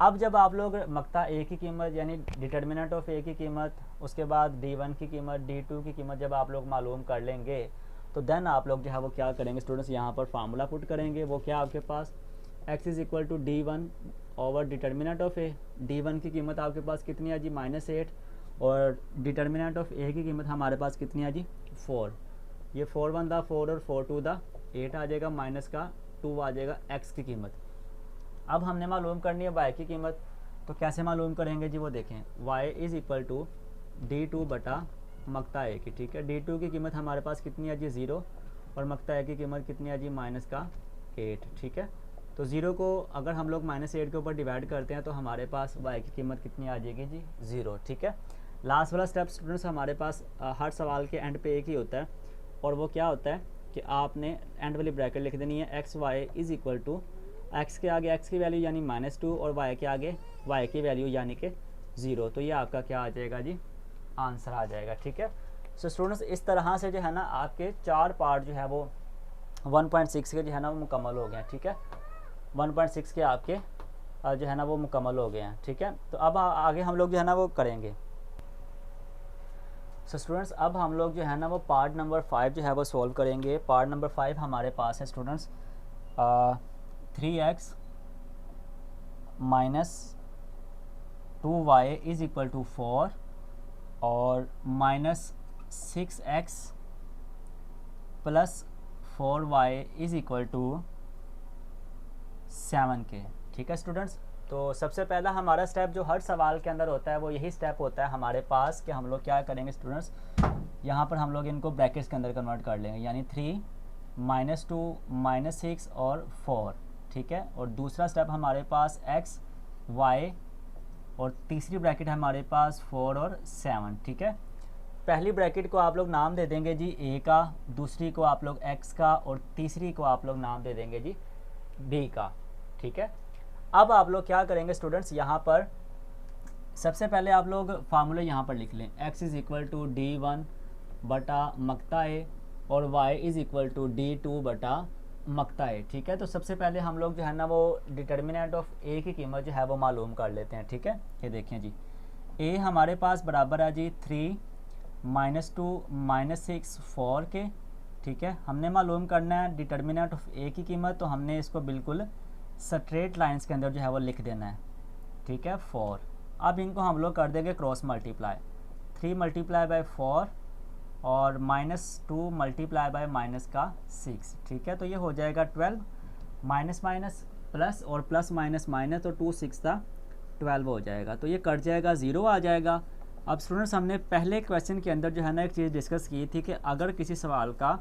S1: अब जब आप लोग मक्ता ए की कीमत यानी डिटर्मिनेंट ऑफ ए की कीमत, उसके बाद d1 की कीमत, d2 की कीमत जब आप लोग मालूम कर लेंगे, तो देन आप लोग जो है वो क्या करेंगे स्टूडेंट्स, यहाँ पर फार्मूला पुट करेंगे। वो क्या आपके पास, x is equal to d1 over determinant of a. d1 की कीमत आपके पास कितनी है जी -8, और डिटर्मिनेंट ऑफ ए की कीमत हमारे पास कितनी है जी 4। ये 4 1 दा 4 और 4 2 दा 8 आ जाएगा, माइनस का 2 आ जाएगा x की कीमत। अब हमने मालूम करनी है y की कीमत, तो कैसे मालूम करेंगे जी, वो देखें, y is equal to d2 बटा मक्ता ए की। ठीक है, d2 की कीमत हमारे पास कितनी है जी 0, और मक्ता ए की कीमत कितनी है जी माइनस का 8। ठीक है, तो 0 को अगर हम लोग -8 के ऊपर डिवाइड करते हैं तो हमारे पास y की कीमत कितनी आ जाएगी जी 0। ठीक है, लास्ट वाला स्टेप स्टूडेंट्स हमारे पास हर सवाल के एंड पे एक ही होता है, और वो क्या होता है कि आपने एंड वाली ब्रैकेट लिख देनी है, x y is equal to, x के आगे x की वैल्यू यानी -2 और y के आगे y की वैल्यू यानी कि 0, तो ये आपका क्या आ जाएगा जी, आंसर आ जाएगा। ठीक है, सो स्टूडेंट्स इस तरह से जो है ना आपके 4 पार्ट जो है वो 1.6 के जो है ना वो मुकम्मल हो गए हैं। ठीक है, 1.6 के आपके जो है ना वो मुकम्मल हो गए हैं। ठीक है, तो अब आगे हम लोग जो है ना वो करेंगे। सो स्टूडेंट्स अब हम लोग जो है ना वो पार्ट नंबर 5 जो है वो सॉल्व करेंगे। पार्ट नंबर 5 हमारे पास है students 3x - 2y is equal to 4 और -6x plus 4y is equal to 7 के। ठीक है स्टूडेंट्स, तो सबसे पहला हमारा स्टेप जो हर सवाल के अंदर होता है वो यही स्टेप होता है हमारे पास कि हम लोग क्या करेंगे स्टूडेंट्स, यहाँ पर हम लोग इनको ब्रैकेट्स के अंदर कन्वर्ट कर लेंगे, यानी 3 -2 -6 और 4। ठीक है, और दूसरा स्टेप हमारे पास x y और तीसरी ब्रैकेट है हमारे पास 4 और 7, ठीक है। पहली ब्रैकेट को आप लोग नाम दे देंगे जी ए का, दूसरी को आप लोग एक्स का, और तीसरी को आप लोग नाम दे देंगे जी बी का, ठीक है। अब आप लोग क्या करेंगे स्टूडेंट्स, यहाँ पर सबसे पहले आप लोग फार्मूले यहाँ पर लिख लें, x is equal to D1 बटा मक्ता ए और y is equal to D2 बटा मक्ता ए, ठीक है। तो सबसे पहले हम लोग जो है ना वो डिटर्मिनेंट ऑफ ए की कीमत जो है वो मालूम कर लेते हैं, ठीक है। ये देखें जी, ए हमारे पास बराबर है जी 3 -2 -6 4 के, ठीक है। हमने मालूम करना है डिटर्मिनेंट ऑफ ए की कीमत, तो हमने इसको बिल्कुल स्ट्रेट लाइंस के अंदर जो है वो लिख देना है, ठीक है, 4। अब इनको हम लोग कर देंगे क्रॉस मल्टीप्लाई, 3 मल्टीप्लाई बाय 4 और -2 मल्टीप्लाई बाय माइनस का 6, ठीक है। तो ये हो जाएगा 12, माइनस माइनस प्लस और प्लस माइनस माइनस, तो 2 6 था 12 हो जाएगा, तो ये कट जाएगा, 0 आ जाएगा। अब स्टूडेंट्स हमने पहले क्वेश्चन के अंदर जो है ना एक चीज़ डिस्कस की थी कि अगर किसी सवाल का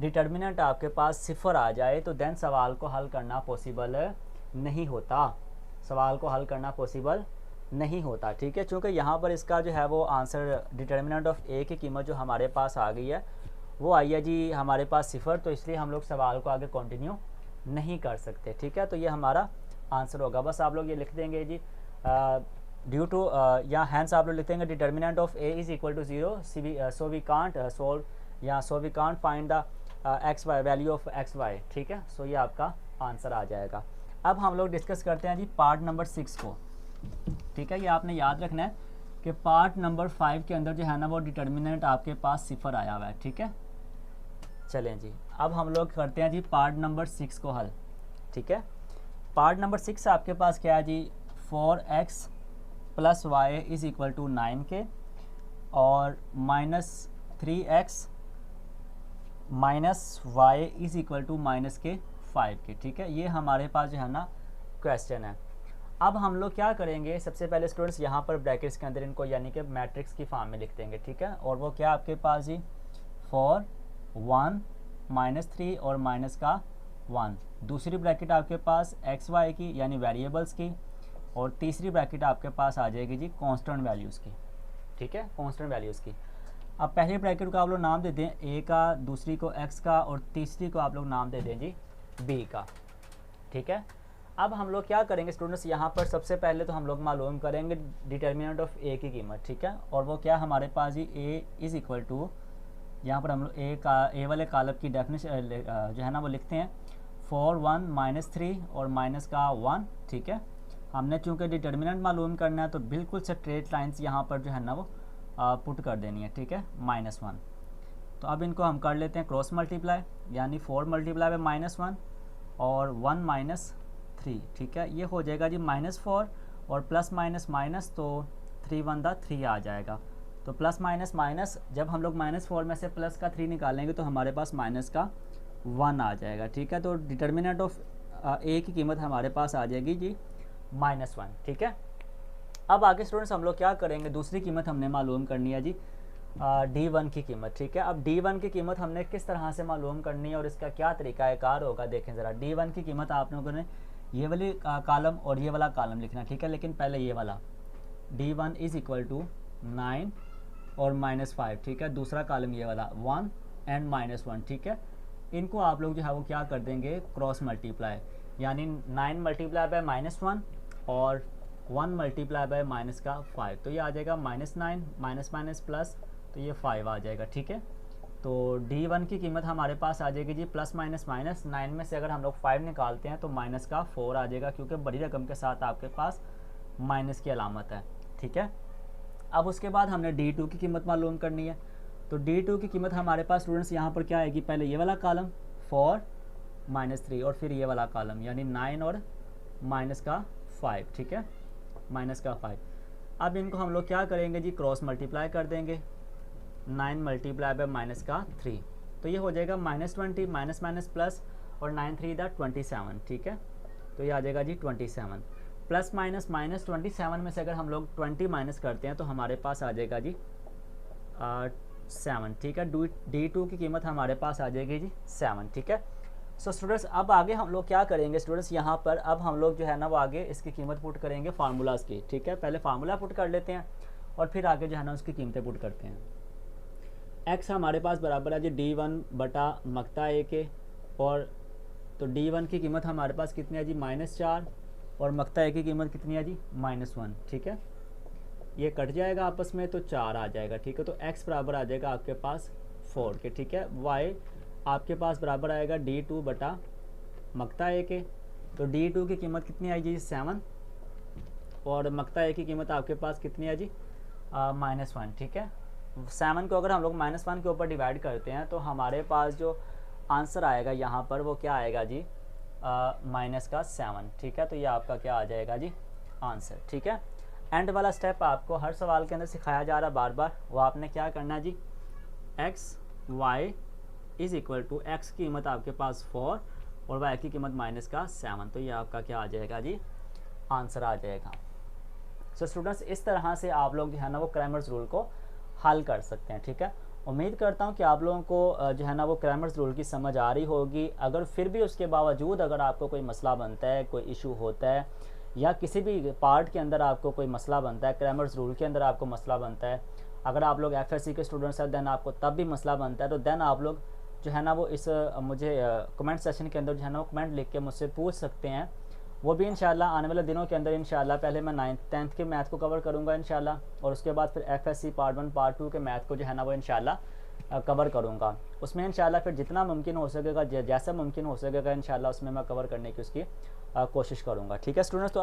S1: डिटर्मिनेंट आपके पास 0 आ जाए तो देन सवाल को हल करना पॉसिबल नहीं होता, सवाल को हल करना पॉसिबल नहीं होता, ठीक है। चूँकि यहाँ पर इसका जो है वो आंसर डिटर्मिनेंट ऑफ ए की कीमत जो हमारे पास आ गई है वो आई है जी हमारे पास 0, तो इसलिए हम लोग सवाल को आगे कंटिन्यू नहीं कर सकते, ठीक है। तो ये हमारा आंसर होगा, बस आप लोग ये लिख देंगे जी ड्यू टू या हैंस आप लोग लिख देंगे determinant of A is equal to 0, so we can't solve या so we can't find the x y value of x y, ठीक है। सो ये आपका आंसर आ जाएगा। अब हम लोग डिस्कस करते हैं जी पार्ट नंबर 6 को, ठीक है। ये आपने याद रखना है कि पार्ट नंबर 5 के अंदर जो है ना वो डिटर्मिनेंट आपके पास 0 आया हुआ है, ठीक है। चलें जी, अब हम लोग करते हैं जी पार्ट नंबर 6 को हल, ठीक है। पार्ट नंबर 6 आपके पास क्या है जी, 4x + y is equal to 9 के और -3x - y is equal to -5 के, ठीक है। ये हमारे पास जो है ना क्वेश्चन है। अब हम लोग क्या करेंगे, सबसे पहले स्टूडेंट्स यहाँ पर ब्रैकेट्स के अंदर इनको यानी कि मैट्रिक्स की फॉर्म में लिख देंगे, ठीक है। और वो क्या आपके पास जी 4 1 -3 और माइनस का 1, दूसरी ब्रैकेट आपके पास एक्स वाई की यानी वेरिएबल्स की, और तीसरी ब्रैकेट आपके पास आ जाएगी जी कांस्टेंट वैल्यूज़ की, ठीक है, कांस्टेंट वैल्यूज़ की। अब पहली ब्रैकेट को आप लोग नाम दे दें ए का, दूसरी को एक्स का, और तीसरी को आप लोग नाम दे दें जी बी का, ठीक है। अब हम लोग क्या करेंगे स्टूडेंट्स, यहाँ पर सबसे पहले तो हम लोग मालूम करेंगे डिटर्मिनेंट ऑफ ए की कीमत, ठीक है। और वो क्या हमारे पास जी ए इज़ इक्वल टू, यहाँ पर हम लोग ए वाले कॉलम की डेफिनेशन जो है ना वो लिखते हैं 4 1 -3 और माइनस का 1, ठीक है। हमने चूँकि डिटर्मिनेंट मालूम करना है तो बिल्कुल स्ट्रेट लाइंस यहाँ पर जो है ना वो पुट कर देनी है, ठीक है, -1। तो अब इनको हम कर लेते हैं क्रॉस मल्टीप्लाई, यानी 4 मल्टीप्लाई बाय -1 और 1 -3, ठीक है। ये हो जाएगा जी -4 और प्लस माइनस माइनस, तो 3 1 3 आ जाएगा। तो प्लस माइनस माइनस, जब हम लोग -4 में से प्लस का 3 निकालेंगे तो हमारे पास माइनस का 1 आ जाएगा, ठीक है। तो डिटर्मिनेंट ऑफ ए की कीमत हमारे पास आ जाएगी जी -1, ठीक है। अब आगे स्टूडेंट्स हम लोग क्या करेंगे, दूसरी कीमत हमने मालूम करनी है जी D1 की कीमत, ठीक है। अब D1 की कीमत हमने किस तरह से मालूम करनी है और इसका क्या तरीक़ाकार होगा, देखें ज़रा। D1 की कीमत आप लोगों ने ये वाली कॉलम और ये वाला कॉलम लिखना, ठीक है। लेकिन पहले ये वाला D1 इज़ इक्वल टू 9 और -5, ठीक है। दूसरा कॉलम ये वाला 1 एंड -1, ठीक है। इनको आप लोग जो है वो क्या कर देंगे क्रॉस मल्टीप्लाई, यानी 9 मल्टीप्लाई बाय -1 और 1 मल्टीप्लाई बाय -5, तो ये आ जाएगा -9 माइनस प्लस, तो ये 5 आ जाएगा, ठीक है। तो D1 की कीमत हमारे पास आ जाएगी जी प्लस माइनस माइनस, 9 में से अगर हम लोग 5 निकालते हैं तो माइनस का 4 आ जाएगा, क्योंकि बड़ी रकम के साथ आपके पास माइनस की अलामत है, ठीक है। अब उसके बाद हमने D2 की कीमत मालूम करनी है। तो D2 की कीमत हमारे पास स्टूडेंट्स यहाँ पर क्या आएगी, पहले ये वाला कॉलम 4 -3 और फिर ये वाला कॉलम यानी 9 और -5, ठीक है, -5। अब इनको हम लोग क्या करेंगे जी क्रॉस मल्टीप्लाई कर देंगे, 9 मल्टीप्लाई बाय -3, तो ये हो जाएगा -20 माइनस प्लस और 9 3 27, ठीक है। तो ये आ जाएगा जी 27, प्लस माइनस -27 में से अगर हम लोग 20 माइनस करते हैं तो हमारे पास आ जाएगा जी 7, ठीक है। D2 की कीमत हमारे पास आ जाएगी जी 7, ठीक है। सो स्टूडेंट्स अब आगे हम लोग क्या करेंगे स्टूडेंट्स, यहाँ पर अब हम लोग जो है ना वो आगे इसकी कीमत पुट करेंगे फार्मूलाज की, ठीक है। पहले फार्मूला पुट कर लेते हैं और फिर आगे जो है ना उसकी कीमतें पुट करते हैं। एक्स हमारे पास बराबर है जी D1 बटा मक्ता ए के, और तो D1 की कीमत हमारे पास कितनी है जी -4, और मक्ता ए की कीमत कितनी है जी -1, ठीक है। ये कट जाएगा आपस में तो 4 आ जाएगा, ठीक है। तो x बराबर आ जाएगा आपके पास 4 के, ठीक है। y आपके पास बराबर आएगा D2 बटा मक्ता ए के, तो D2 की कीमत कितनी आएगी जी 7, और मक्ता ए की कीमत आपके पास कितनी है जी -1, ठीक है। 7 को अगर हम लोग -1 के ऊपर डिवाइड करते हैं तो हमारे पास जो आंसर आएगा यहाँ पर वो क्या आएगा जी -7, ठीक है। तो ये आपका क्या आ जाएगा जी आंसर, ठीक है। एंड वाला स्टेप आपको हर सवाल के अंदर सिखाया जा रहा है बार बार, वो आपने क्या करना है जी x y is equal to x की कीमत आपके पास 4 और y की कीमत -7, तो ये आपका क्या आ जाएगा जी आंसर आ जाएगा। सो स्टूडेंट्स इस तरह से आप लोग जो है ना वो क्रैमर्स रूल को हल कर सकते हैं, ठीक है। उम्मीद करता हूँ कि आप लोगों को जो है ना वो क्रैमर्स रूल की समझ आ रही होगी। अगर फिर भी उसके बावजूद अगर आपको कोई मसला बनता है, कोई इशू होता है, या किसी भी पार्ट के अंदर आपको कोई मसला बनता है, क्रैमर्स रूल के अंदर आपको मसला बनता है, अगर आप लोग FSC के स्टूडेंट्स हैं देन आपको तब भी मसला बनता है, तो देन आप लोग जो है ना वो इस मुझे कमेंट सेशन के अंदर जो है ना वो कमेंट लिख के मुझसे पूछ सकते हैं। वो भी इंशाल्लाह आने वाले दिनों के अंदर इंशाल्लाह पहले मैं 9th 10th के मैथ को कवर करूँगा इंशाल्लाह, और उसके बाद फिर FSC पार्ट 1 पार्ट 2 के मैथ को जो है ना वो इंशाल्लाह कवर करूँगा। उसमें इंशाल्लाह फिर जितना मुमकिन हो सकेगा, जैसा मुमकिन हो सकेगा इंशाल्लाह उसमें मैं कवर करने की उसकी कोशिश करूँगा, ठीक है स्टूडेंट्स। तो